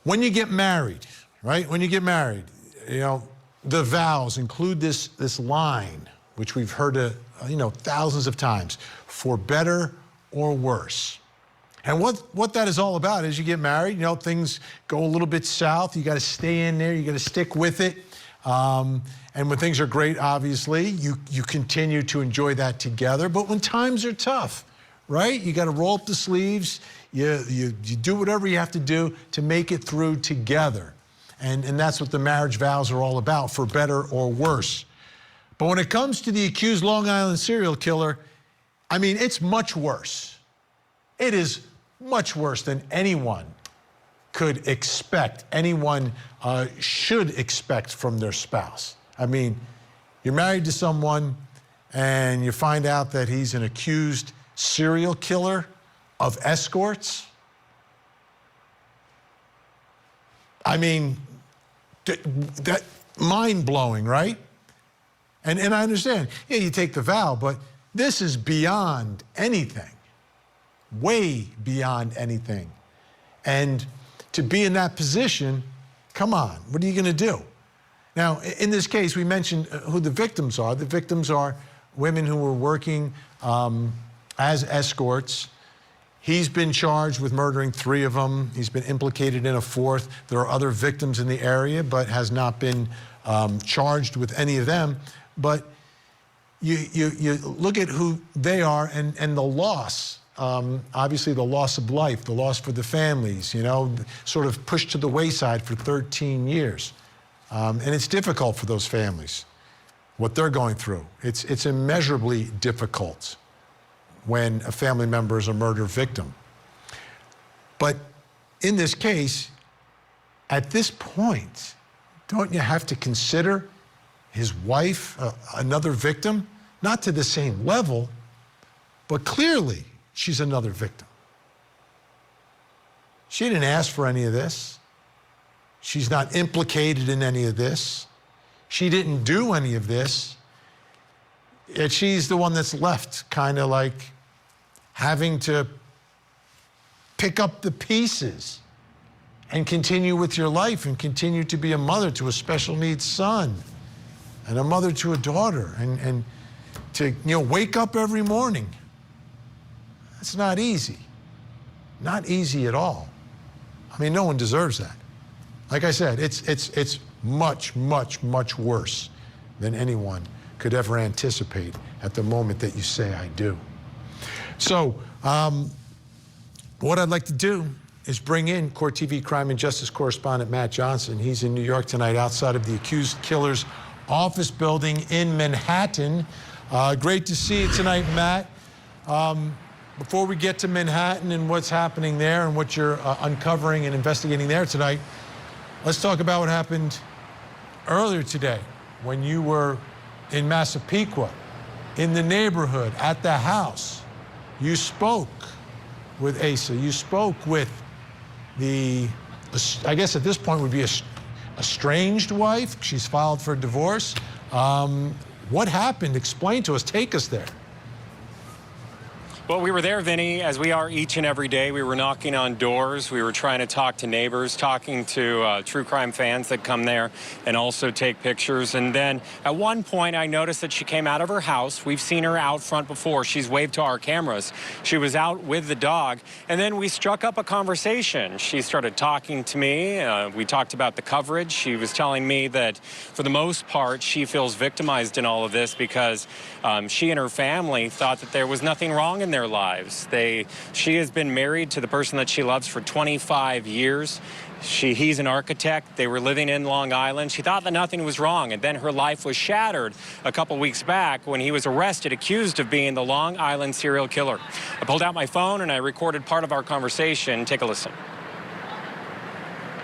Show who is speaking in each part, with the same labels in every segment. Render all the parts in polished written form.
Speaker 1: When you get married, right? When you get married, you know, the vows include this line, which we've heard, thousands of times, for better or worse. And what that is all about is you get married, you know, things go a little bit south. You got to stay in there. You got to stick with it. And when things are great, obviously, you continue to enjoy that together. But when times are tough, right? You got to roll up the sleeves. You do whatever you have to do to make it through together. And that's what the marriage vows are all about, for better or worse. But when it comes to the accused Long Island serial killer, I mean, it's much worse. It is much worse than anyone could expect, anyone should expect from their spouse. I mean, you're married to someone and you find out that he's an accused serial killer of escorts. I mean, that mind-blowing, right? And I understand, yeah, you take the vow, but this is beyond anything, way beyond anything. And to be in that position, come on, what are you gonna do? Now, in this case, we mentioned who the victims are. The victims are women who were working as escorts. He's been charged with murdering 3 of them. He's been implicated in a 4th. There are other victims in the area, but has not been charged with any of them. But you look at who they are and the loss, obviously the loss of life, the loss for the families, you know, sort of pushed to the wayside for 13 years. And it's difficult for those families, what they're going through. It's immeasurably difficult when a family member is a murder victim. But in this case, at this point, don't you have to consider his wife another victim? Not to the same level, but clearly she's another victim. She didn't ask for any of this. She's not implicated in any of this. She didn't do any of this. Yet she's the one that's left kind of like having to pick up the pieces and continue with your life and continue to be a mother to a special needs son and a mother to a daughter and to, you know, wake up every morning. That's not easy. Not easy at all. I mean, no one deserves that. Like I said, it's much, much, much worse than anyone could ever anticipate at the moment that you say, I do. So what I'd like to do is bring in Court TV crime and justice correspondent Matt Johnson. He's in New York tonight outside of the accused killer's office building in Manhattan. Great to see you tonight, Matt. Before we get to Manhattan and what's happening there and what you're uncovering and investigating there tonight, let's talk about what happened earlier today when you were in Massapequa, in the neighborhood, at the house. You spoke with Asa. You spoke with the, I guess at this point would be a estranged wife. She's filed for divorce. What happened? Explain to us. Take us there.
Speaker 2: Well, we were there, Vinny, as we are each and every day. We were knocking on doors. We were trying to talk to neighbors, talking to true crime fans that come there and also take pictures. And then at one point, I noticed that she came out of her house. We've seen her out front before. She's waved to our cameras. She was out with the dog. And then we struck up a conversation. She started talking to me. We talked about the coverage. She was telling me that for the most part, she feels victimized in all of this because she and her family thought that there was nothing wrong in their lives. She has been married to the person that she loves for 25 years. He's an architect. They were living in Long Island. She thought that nothing was wrong, and then her life was shattered a couple weeks back when he was arrested, accused of being the Long Island serial killer. I pulled out my phone and I recorded part of our conversation. Take a listen.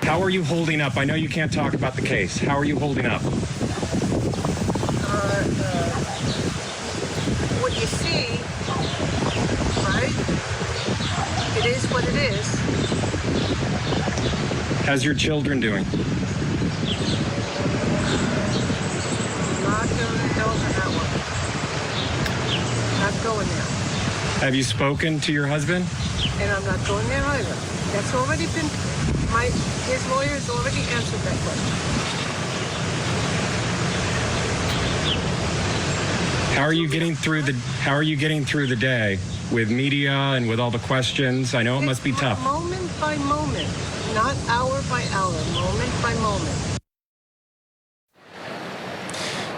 Speaker 2: How are you holding up? I know you can't talk about the case. How are you holding up?
Speaker 3: What you see, right? It is what it is.
Speaker 2: How's your children doing?
Speaker 3: Not going to tell her that one. Not going there.
Speaker 2: Have you spoken to your husband?
Speaker 3: And I'm not going there either. That's already been His lawyer has already answered that question.
Speaker 2: How are you getting through the day with media and with all the questions? I know it must be tough.
Speaker 3: Moment by moment, not hour by hour, moment by moment.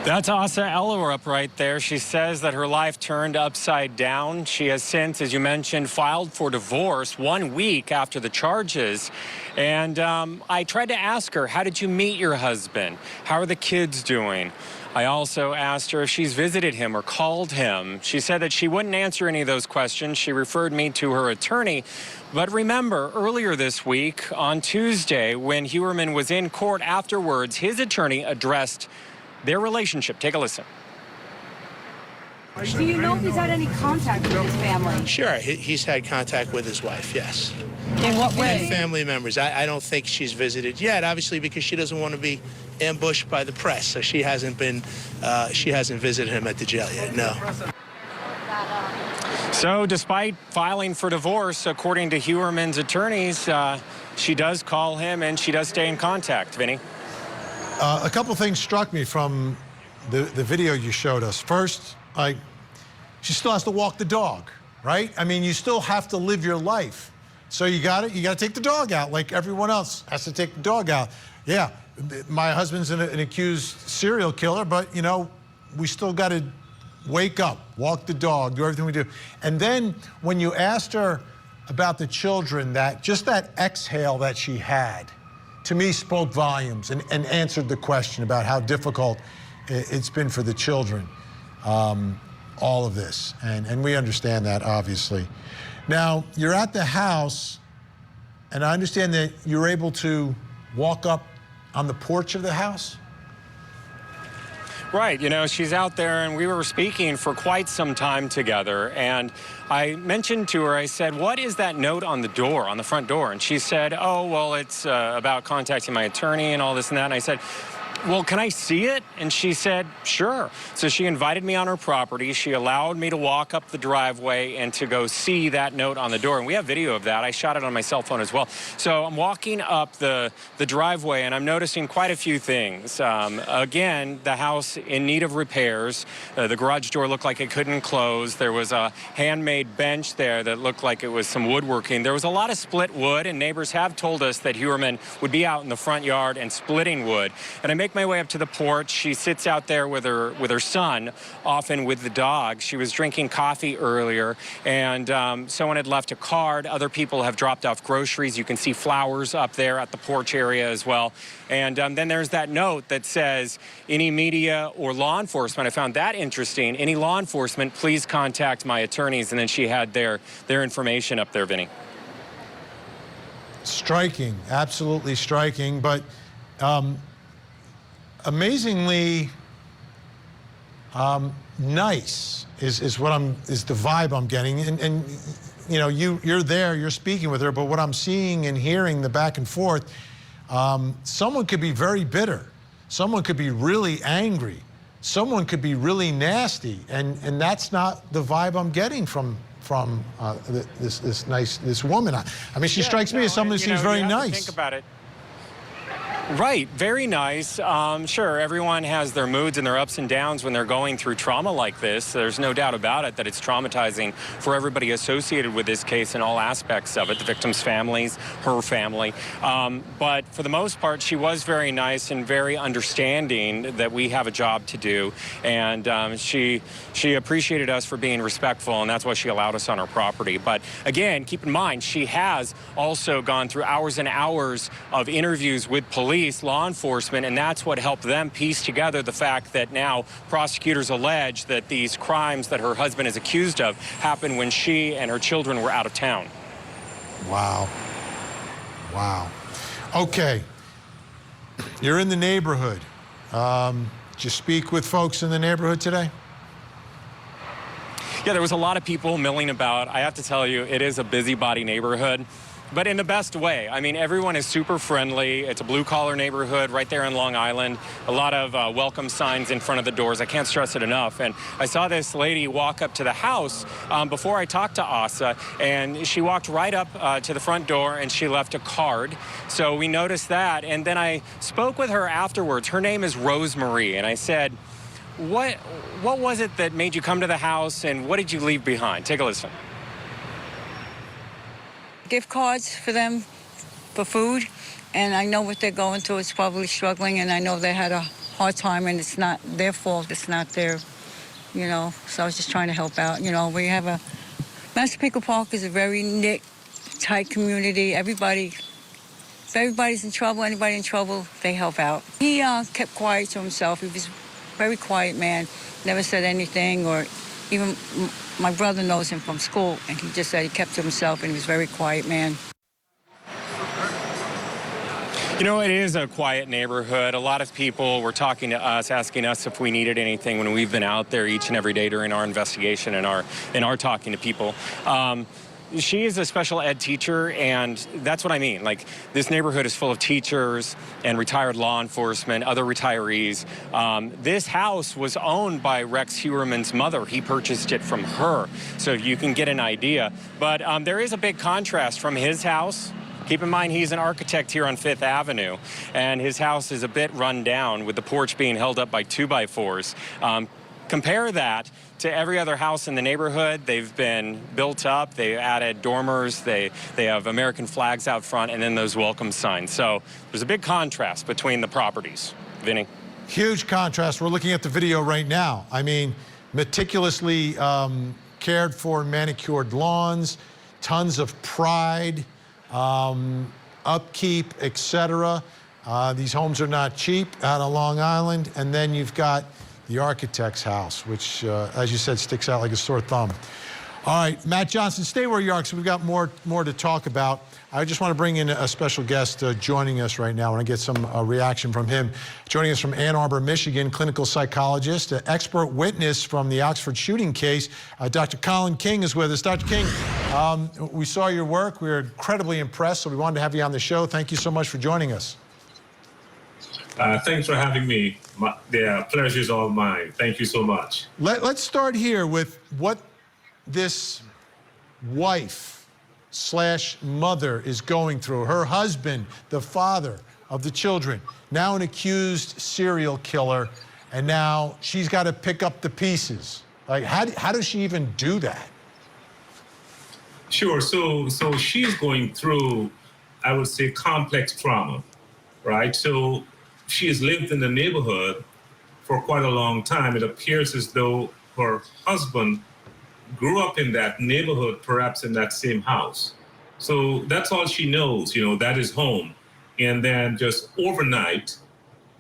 Speaker 2: That's Asa Ellerup right there. She says that her life turned upside down. She has since, as you mentioned, filed for divorce 1 week after the charges. And I tried to ask her, how did you meet your husband? How are the kids doing? I also asked her if she's visited him or called him. She said that she wouldn't answer any of those questions. She referred me to her attorney. But remember, earlier this week, on Tuesday, when Heuermann was in court afterwards, his attorney addressed their relationship. Take a listen.
Speaker 4: Do you know if he's had any contact with his family?
Speaker 5: Sure, he's had contact with his wife, yes.
Speaker 4: In what way?
Speaker 5: And family members. I don't think she's visited yet, obviously, because she doesn't want to be ambushed by the press. So she hasn't visited him at the jail yet, no.
Speaker 2: So despite filing for divorce, according to Heuermann's attorneys, she does call him and she does stay in contact. Vinny?
Speaker 1: A couple things struck me from the video you showed us. First, she still has to walk the dog, right? I mean, you still have to live your life. So you got to take the dog out like everyone else has to take the dog out. Yeah, my husband's an accused serial killer, but, you know, we still got to wake up, walk the dog, do everything we do. And then when you asked her about the children, just that exhale that she had, to me, spoke volumes and answered the question about how difficult it's been for the children, all of this. And we understand that, obviously. Now, you're at the house, and I understand that you're able to walk up on the porch of the house?
Speaker 2: Right, you know, she's out there and we were speaking for quite some time together, and I mentioned to her, I said, what is that note on the door, on the front door? And she said, oh, well, it's about contacting my attorney and all this and that. And I said, well, can I see it? And she said, sure. So she invited me on her property. She allowed me to walk up the driveway and to go see that note on the door. And we have video of that. I shot it on my cell phone as well. So I'm walking up the driveway and I'm noticing quite a few things. Again, the house in need of repairs. The garage door looked like it couldn't close. There was a handmade bench there that looked like it was some woodworking. There was a lot of split wood, and neighbors have told us that Heuermann would be out in the front yard and splitting wood. And I make my way up to the porch. She sits out there with her son, often with the dog. She was drinking coffee earlier, and someone had left a card. Other people have dropped off groceries. You can see flowers up there at the porch area as well. And then there's that note that says, any media or law enforcement. I found that interesting. Any law enforcement, please contact my attorneys. And then she had their information up there, Vinny.
Speaker 1: Striking, absolutely striking, but amazingly nice is the vibe I'm getting. And you know, you're there, you're speaking with her, but what I'm seeing and hearing, the back and forth, someone could be very bitter, someone could be really angry, someone could be really nasty, and that's not the vibe I'm getting from this woman. I mean, she strikes me as someone who seems very nice.
Speaker 2: Think about it. Right, very nice. Sure, everyone has their moods and their ups and downs when they're going through trauma like this. There's no doubt about it that it's traumatizing for everybody associated with this case in all aspects of it, the victim's families, her family. But for the most part, she was very nice and very understanding that we have a job to do. And she appreciated us for being respectful, and that's why she allowed us on her property. But again, keep in mind, she has also gone through hours and hours of interviews with police, law enforcement, and that's what helped them piece together the fact that now prosecutors allege that these crimes that her husband is accused of happened when she and her children were out of town.
Speaker 1: Wow. Wow. Okay. You're in the neighborhood. Did you speak with folks in the neighborhood today?
Speaker 2: Yeah, there was a lot of people milling about. I have to tell you, it is a busybody neighborhood. but in the best way. I mean, everyone is super friendly. It's a blue-collar neighborhood right there in Long Island. A lot of welcome signs in front of the doors. I can't stress it enough. And I saw this lady walk up to the house before I talked to Asa, and she walked right up to the front door, and she left a card. So we noticed that, and then I spoke with her afterwards. Her name is Rosemary, and I said, what was it that made you come to the house, and what did you leave behind? Take a listen.
Speaker 6: Gift cards for them for food, and I know what they're going through. It's probably struggling, and I know they had a hard time, and it's not their fault. It's not their, so I was just trying to help out. We have Massapequa Park is a very knit, tight community. If everybody's in trouble, anybody in trouble, they help out. He kept quiet to himself. He was a very quiet man, never said anything, or even my brother knows him from school, and he just said he kept to himself, and he was a very quiet man.
Speaker 2: It is a quiet neighborhood. A lot of people were talking to us, asking us if we needed anything when we've been out there each and every day during our investigation and our talking to people. She is a special ed teacher, and that's what I mean. Like, this neighborhood is full of teachers and retired law enforcement, other retirees. This house was owned by Rex Heuermann's mother. He purchased it from her, so you can get an idea. But there is a big contrast from his house. Keep in mind, he's an architect here on 5th Avenue, and his house is a bit run down with the porch being held up by 2x4s. Compare that to every other house in the neighborhood. They've been built up. They added dormers. They have American flags out front, and then those welcome signs. So there's a big contrast between the properties. Vinny?
Speaker 1: Huge contrast. We're looking at the video right now. I mean, meticulously cared for, manicured lawns, tons of pride, upkeep, etc. These homes are not cheap out on Long Island. And then you've got the architect's house, which, as you said, sticks out like a sore thumb. All right, Matt Johnson, stay where you are, because we've got more to talk about. I just want to bring in a special guest joining us right now. I want to get some reaction from him. Joining us from Ann Arbor, Michigan, clinical psychologist, expert witness from the Oxford shooting case. Dr. Colin King is with us. Dr. King, we saw your work. We were incredibly impressed, so we wanted to have you on the show. Thank you so much for joining us.
Speaker 7: Thanks for having me. The pleasure is all mine. Thank you so much.
Speaker 1: Let's start here with what this wife/mother is going through. Her husband, the father of the children, now an accused serial killer, and now she's got to pick up the pieces. Like, how does she even do that?
Speaker 7: Sure. So she's going through, I would say, complex trauma, right? So she has lived in the neighborhood for quite a long time. It appears as though her husband grew up in that neighborhood, perhaps in that same house. So that's all she knows, that is home. And then just overnight,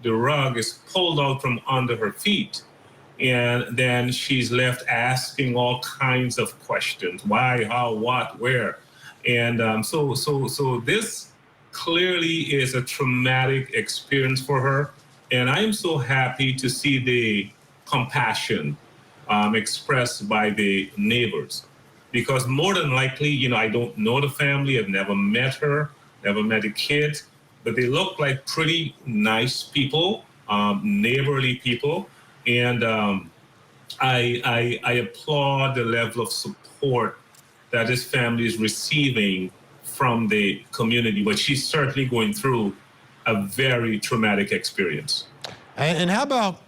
Speaker 7: the rug is pulled out from under her feet. And then she's left asking all kinds of questions. Why, how, what, where? And so this clearly is a traumatic experience for her. And I am so happy to see the compassion expressed by the neighbors, because more than likely, I don't know the family. I've never met her, never met the kids, but they look like pretty nice people, neighborly people. And I applaud the level of support that this family is receiving from the community, but she's certainly going through a very traumatic experience.
Speaker 1: And how about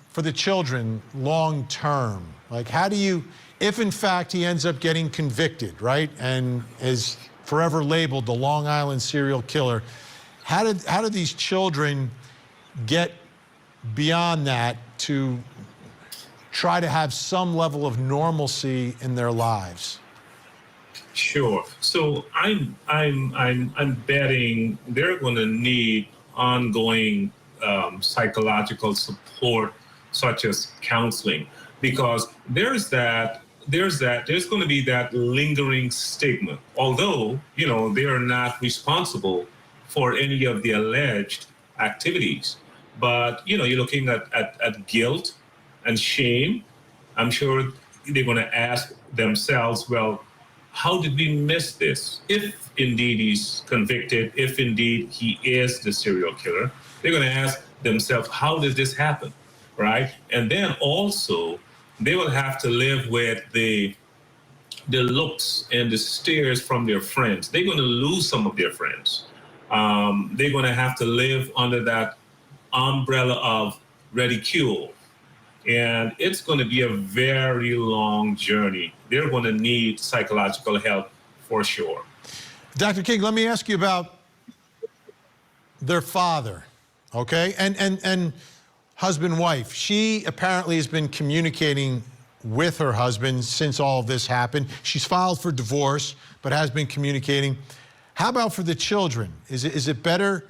Speaker 1: for the children long term? Like, how do you, if in fact he ends up getting convicted, right, and is forever labeled the Long Island serial killer, how do these children get beyond that to try to have some level of normalcy in their lives?
Speaker 7: Sure. So I'm betting they're going to need ongoing psychological support, such as counseling, because there's going to be that lingering stigma. Although they are not responsible for any of the alleged activities, but you're looking at guilt and shame. I'm sure they're going to ask themselves, well, how did we miss this? If indeed he's convicted, if indeed he is the serial killer, they're going to ask themselves, how did this happen, right? And then also, they will have to live with the looks and the stares from their friends. They're going to lose some of their friends. They're going to have to live under that umbrella of ridicule. And it's going to be a very long journey. They're going to need psychological help for sure.
Speaker 1: Dr. King, let me ask you about their father, okay? And husband-wife. She apparently has been communicating with her husband since all of this happened. She's filed for divorce, but has been communicating. How about for the children? Is it better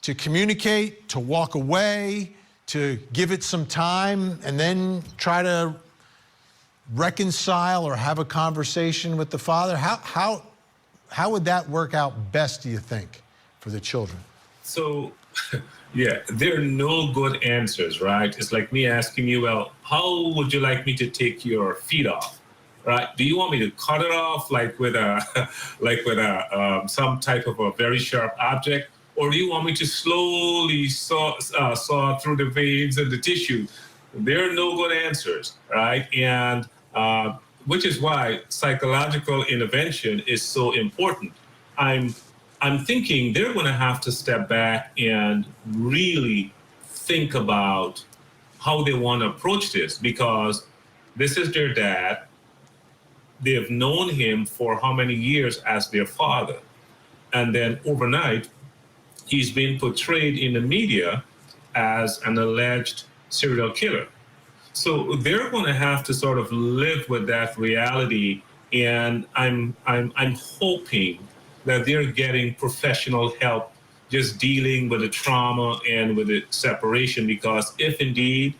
Speaker 1: to communicate, to walk away, to give it some time, and then try to reconcile or have a conversation with the father? How would that work out best, do you think, for the children?
Speaker 7: So, yeah, there are no good answers, right? It's like me asking you, well, how would you like me to take your feet off, right? Do you want me to cut it off like with some type of a very sharp object, or do you want me to slowly saw through the veins and the tissue? There are no good answers, right? And which is why psychological intervention is so important. I'm thinking they're going to have to step back and really think about how they want to approach this, because this is their dad. They have known him for how many years as their father. And then overnight, he's been portrayed in the media as an alleged serial killer. So they're going to have to sort of live with that reality. And I'm hoping that they're getting professional help just dealing with the trauma and with the separation, because if indeed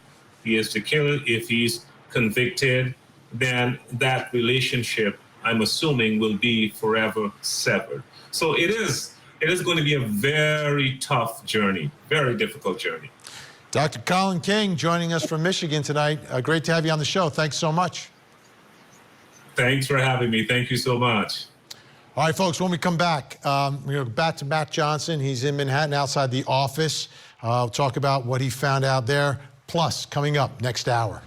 Speaker 7: he is the killer, if he's convicted, then that relationship, I'm assuming, will be forever severed. So it is going to be a very tough journey, very difficult journey.
Speaker 1: Dr. Colin King joining us from Michigan tonight. Great to have you on the show. Thanks so much.
Speaker 7: Thanks for having me. Thank you so much.
Speaker 1: All right, folks, when we come back, we're going to go back to Matt Johnson. He's in Manhattan outside the office. We'll talk about what he found out there. Plus, coming up next hour.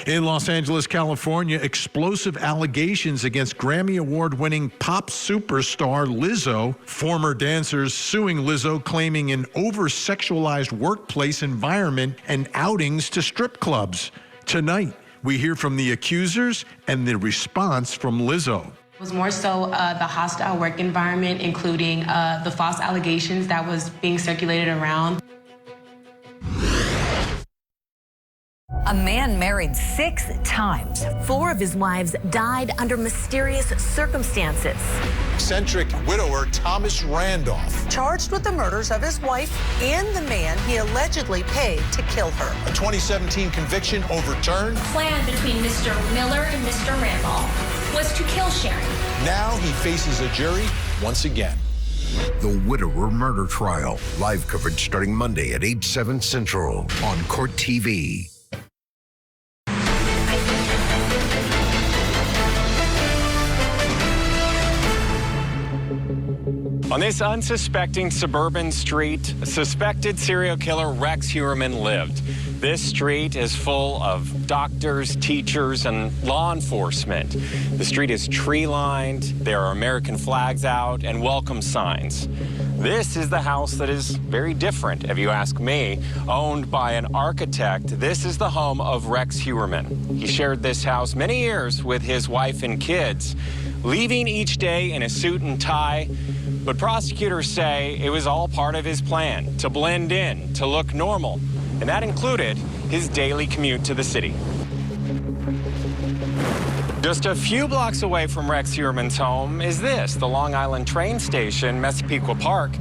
Speaker 1: In Los Angeles, California, explosive allegations against Grammy Award-winning pop superstar Lizzo. Former dancers suing Lizzo, claiming an over-sexualized workplace environment and outings to strip clubs. Tonight, we hear from the accusers and the response from Lizzo.
Speaker 8: It was more so the hostile work environment, including the false allegations that was being circulated around.
Speaker 9: A man married 6 times. 4 of his wives died under mysterious circumstances.
Speaker 1: Eccentric widower Thomas Randolph.
Speaker 3: Charged with the murders of his wife and the man he allegedly paid to kill her.
Speaker 1: A 2017 conviction overturned.
Speaker 10: The plan between Mr. Miller and Mr. Randolph was to kill Sharon.
Speaker 1: Now he faces a jury once again.
Speaker 11: The Widower Murder Trial. Live coverage starting Monday at 8/7 Central on Court TV.
Speaker 2: On this unsuspecting suburban street, suspected serial killer Rex Heuermann lived. This street is full of doctors, teachers, and law enforcement. The street is tree-lined, there are American flags out, and welcome signs. This is the house that is very different, if you ask me. Owned by an architect, this is the home of Rex Heuermann. He shared this house many years with his wife and kids, leaving each day in a suit and tie. But prosecutors say it was all part of his plan to blend in, to look normal. And that included his daily commute to the city. Just a few blocks away from Rex Heuermann's home is this, the Long Island train station, Massapequa Park.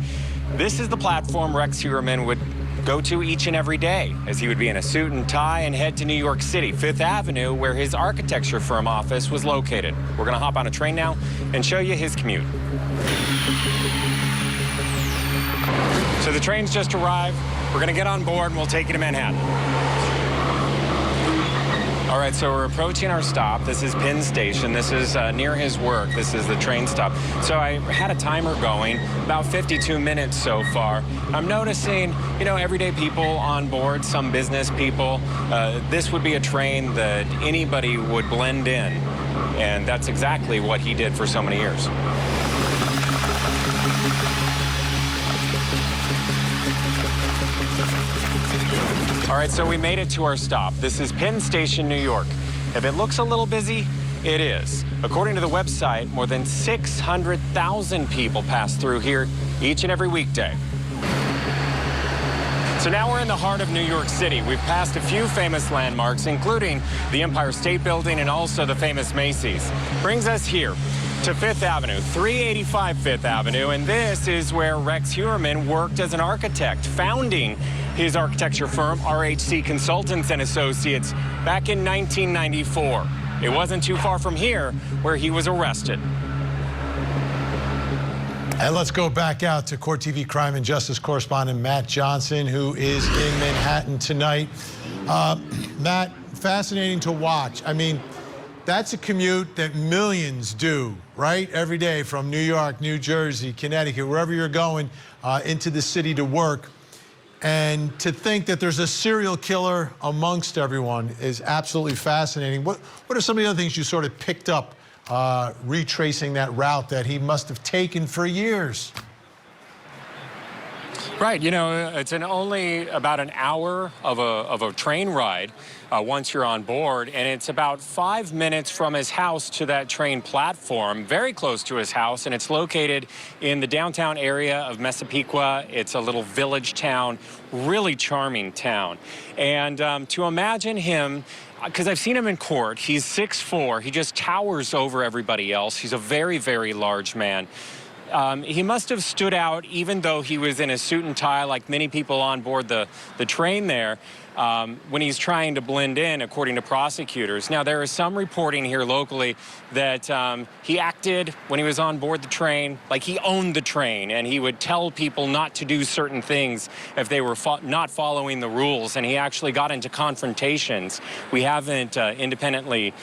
Speaker 2: This is the platform Rex Heuermann would go to each and every day, as he would be in a suit and tie and head to New York City, 5th Avenue, where his architecture firm office was located. We're going to hop on a train now and show you his commute. So the train's just arrived. We're going to get on board and we'll take you to Manhattan. All right, so we're approaching our stop. This is Penn Station. This is near his work. This is the train stop. So I had a timer going, about 52 minutes so far. I'm noticing, you know, everyday people on board, some business people. This would be a train that anybody would blend in. And that's exactly what he did for so many years. All right, so we made it to our stop. This is Penn Station, New York. If it looks a little busy, it is. According to the website, more than 600,000 people pass through here each and every weekday. So now we're in the heart of New York City. We've passed a few famous landmarks, including the Empire State Building and also the famous Macy's. Brings us here to Fifth Avenue, 385 Fifth Avenue, and this is where Rex Heuermann worked as an architect, founding his architecture firm, RHC Consultants and Associates, back in 1994. It wasn't too far from here where he was arrested.
Speaker 1: And let's go back out to Court TV crime and justice correspondent Matt Johnson, who is in Manhattan tonight. Matt, fascinating to watch. I mean, that's a commute that millions do, right? Every day from New York, New Jersey, Connecticut, wherever you're going into the city to work. And to think that there's a serial killer amongst everyone is absolutely fascinating. What are some of the other things you sort of picked up retracing that route that he must have taken for years?
Speaker 2: Right, you know, it's only about an hour of a train ride once you're on board, and it's about 5 minutes from his house to that train platform, very close to his house, and it's located in the downtown area of Massapequa. It's a little village town, really charming town. And to imagine him, because I've seen him in court, he's 6'4", he just towers over everybody else. He's a very, very large man. He must have stood out even though he was in a suit and tie like many people on board the train there when he's trying to blend in, according to prosecutors. Now, there is some reporting here locally that he acted when he was on board the train like he owned the train, and he would tell people not to do certain things if they were not following the rules, and he actually got into confrontations. We haven't independently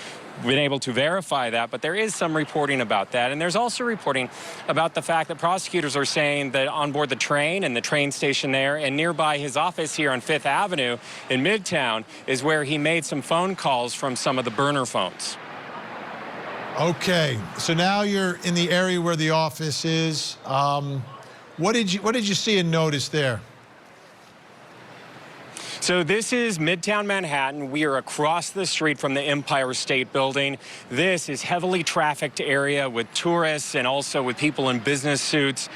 Speaker 2: been able to verify that, but there is some reporting about that. And there's also reporting about the fact that prosecutors are saying that on board the train and the train station there and nearby his office here on Fifth Avenue in Midtown is where he made some phone calls from some of the burner phones.
Speaker 1: Okay, so now you're in the area where the office is. What did you see and notice there?
Speaker 2: So this is Midtown Manhattan. We are across the street from the Empire State Building. This is heavily trafficked area with tourists and also with people in business suits.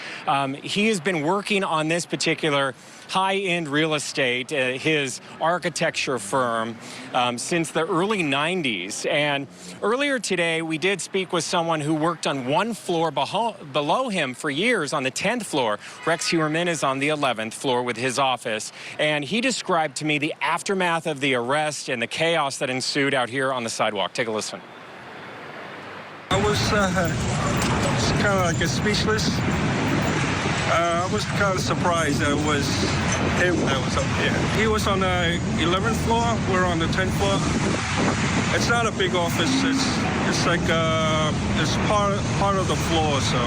Speaker 2: He has been working on this particular high-end real estate, his architecture firm, since the early 90s. And earlier today, we did speak with someone who worked on one floor below him for years on the 10th floor. Rex Heuermann is on the 11th floor with his office. And he described to me the aftermath of the arrest and the chaos that ensued out here on the sidewalk. Take a listen.
Speaker 12: I was kind of like speechless. I was kind of surprised that it was him that was up there. He was on the 11th floor. We're on the 10th floor. It's not a big office. It's like it's part of the floor. So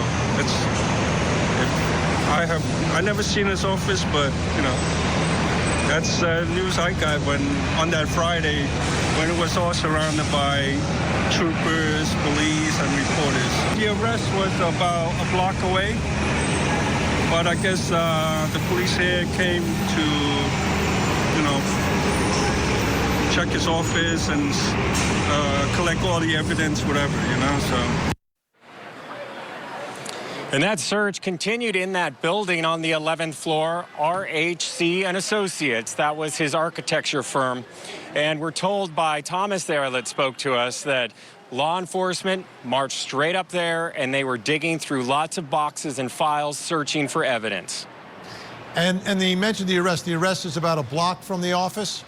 Speaker 12: I never seen his office, but you know, that's news I got when on that Friday when it was all surrounded by troopers, police, and reporters. The arrest was about a block away. But I guess the police here came to, you know, check his office and collect all the evidence, whatever, you know, so.
Speaker 2: And that search continued in that building on the 11th floor, RHC and Associates. That was his architecture firm. And we're told by Thomas there that spoke to us that law enforcement marched straight up there and they were digging through lots of boxes and files searching for evidence.
Speaker 1: And you mentioned the arrest. The arrest is about a block from the office?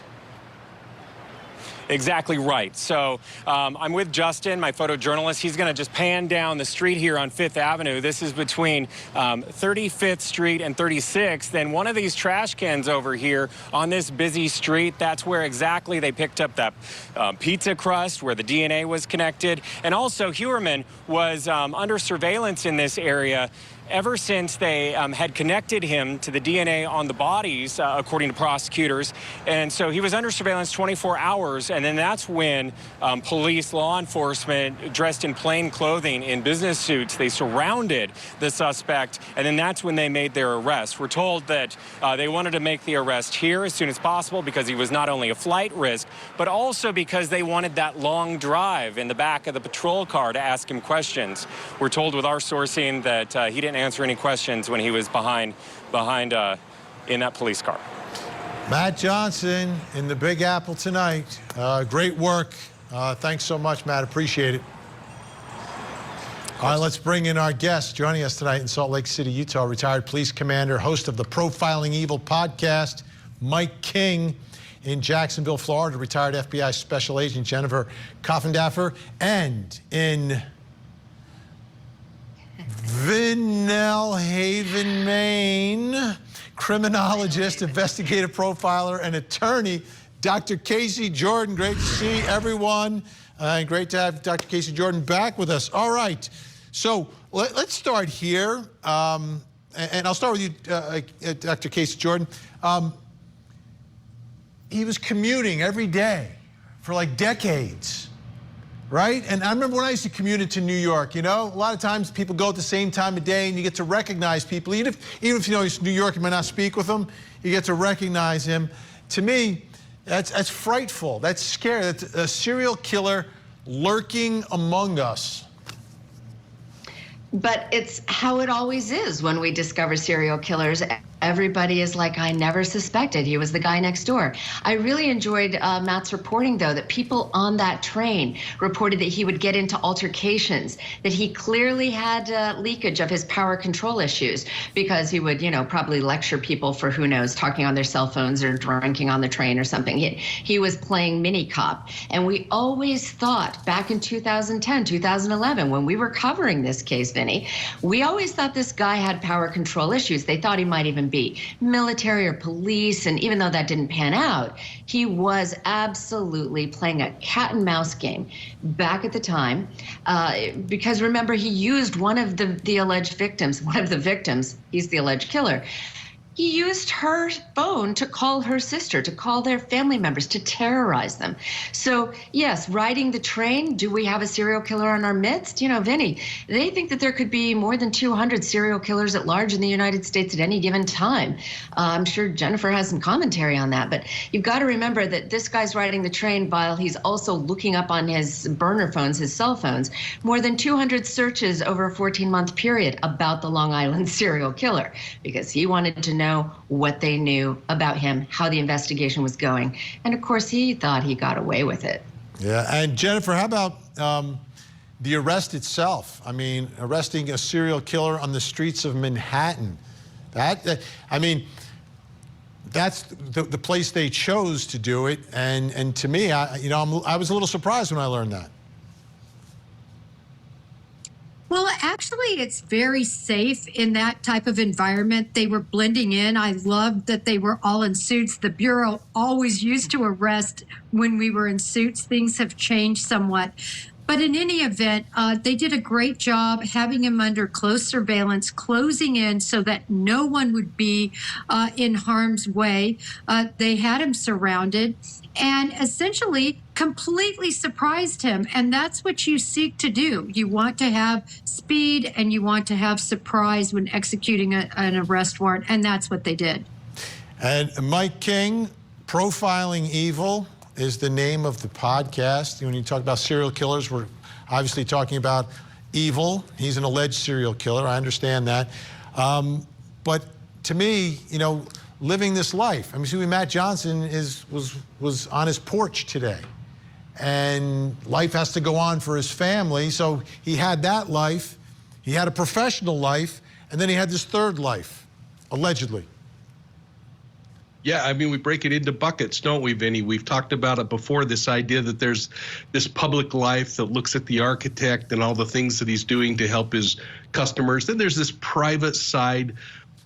Speaker 2: Exactly right. So I'm with Justin, my photojournalist. He's going to just pan down the street here on 5th Avenue. This is between 35th Street and 36th. And one of these trash cans over here on this busy street, that's where exactly they picked up that pizza crust where the DNA was connected. And also Heuermann was under surveillance in this area ever since they had connected him to the DNA on the bodies, according to prosecutors. And so he was under surveillance 24 hours, and then that's when police, law enforcement, dressed in plain clothing in business suits, they surrounded the suspect, and then that's when they made their arrest. We're told that they wanted to make the arrest here as soon as possible because he was not only a flight risk, but also because they wanted that long drive in the back of the patrol car to ask him questions. We're told with our sourcing that he didn't answer any questions when he was behind in that police car.
Speaker 1: Matt Johnson in the Big Apple tonight. Great work. Thanks so much, Matt. Appreciate it. All right, let's bring in our guest joining us tonight in Salt Lake City, Utah, retired police commander, host of the Profiling Evil podcast, Mike King. In Jacksonville, Florida, retired FBI Special Agent Jennifer Coffendaffer, and in Vinnell Haven, Maine, criminologist, investigative profiler, and attorney, Dr. Casey Jordan. Great to see everyone, and great to have Dr. Casey Jordan back with us. All right, so let's start here, and I'll start with you, Dr. Casey Jordan. He was commuting every day for like decades. Right? And I remember when I used to commute into New York, you know, a lot of times people go at the same time of day and you get to recognize people. Even if you know it's New York, you might not speak with them, you get to recognize him. To me, that's frightful. That's scary. That's a serial killer lurking among us.
Speaker 13: But it's how it always is when we discover serial killers. Everybody is like, I never suspected he was the guy next door. I really enjoyed Matt's reporting, though, that people on that train reported that he would get into altercations, that he clearly had leakage of his power control issues because he would, you know, probably lecture people for, who knows, talking on their cell phones or drinking on the train or something. He was playing mini cop. And we always thought back in 2010, 2011, when we were covering this case, Vinny, we always thought this guy had power control issues. They thought he might even be military or police, and even though that didn't pan out, he was absolutely playing a cat and mouse game back at the time, because remember, he used one of the alleged victims, he's the alleged killer. He used her phone to call her sister, to call their family members, to terrorize them. So, yes, riding the train, do we have a serial killer in our midst? You know, Vinny, they think that there could be more than 200 serial killers at large in the United States at any given time. I'm sure Jennifer has some commentary on that, but you've got to remember that this guy's riding the train while he's also looking up on his burner phones, his cell phones, more than 200 searches over a 14-month period about the Long Island serial killer, because he wanted to know what they knew about him, how the investigation was going. And of course, he thought he got away with it.
Speaker 1: Yeah, and Jennifer, how about the arrest itself? I mean, arresting a serial killer on the streets of Manhattan. I mean, that's the place they chose to do it. And to me, I was a little surprised when I learned that.
Speaker 4: Well, actually, it's very safe in that type of environment. They were blending in. I loved that they were all in suits. The Bureau always used to arrest when we were in suits. Things have changed somewhat. But in any event, they did a great job having him under close surveillance, closing in so that no one would be in harm's way. They had him surrounded and essentially completely surprised him. And that's what you seek to do. You want to have speed and you want to have surprise when executing an arrest warrant. And that's what they did.
Speaker 1: And Mike King, Profiling Evil is the name of the podcast. When you talk about serial killers, we're obviously talking about evil. He's an alleged serial killer. I understand that. But to me, you know, living this life. I mean, see, Matt Johnson was on his porch today. And life has to go on for his family. So he had that life. He had a professional life. And then he had this third life, allegedly.
Speaker 14: Yeah, I mean, we break it into buckets, don't we, Vinny? We've talked about it before, this idea that there's this public life that looks at the architect and all the things that he's doing to help his customers. Then there's this private side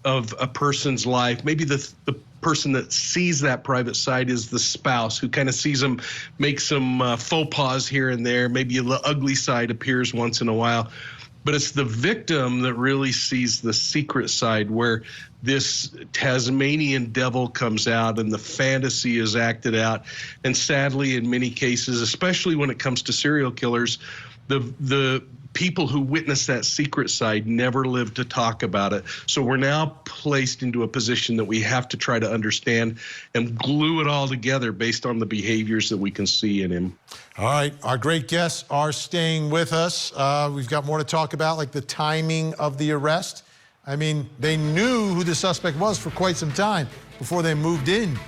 Speaker 14: of a person's life. Maybe the person that sees that private side is the spouse, who kind of sees them make some faux pas here and there. Maybe the ugly side appears once in a while. But it's the victim that really sees the secret side, where this Tasmanian devil comes out and the fantasy is acted out. And sadly, in many cases, especially when it comes to serial killers, the people who witness that secret side never live to talk about it. So we're now placed into a position that we have to try to understand and glue it all together based on the behaviors that we can see in him.
Speaker 1: All right, our great guests are staying with us. We've got more to talk about, like the timing of the arrest. I mean, they knew who the suspect was for quite some time before they moved in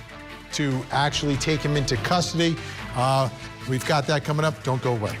Speaker 1: to actually take him into custody. We've got that coming up. Don't go away.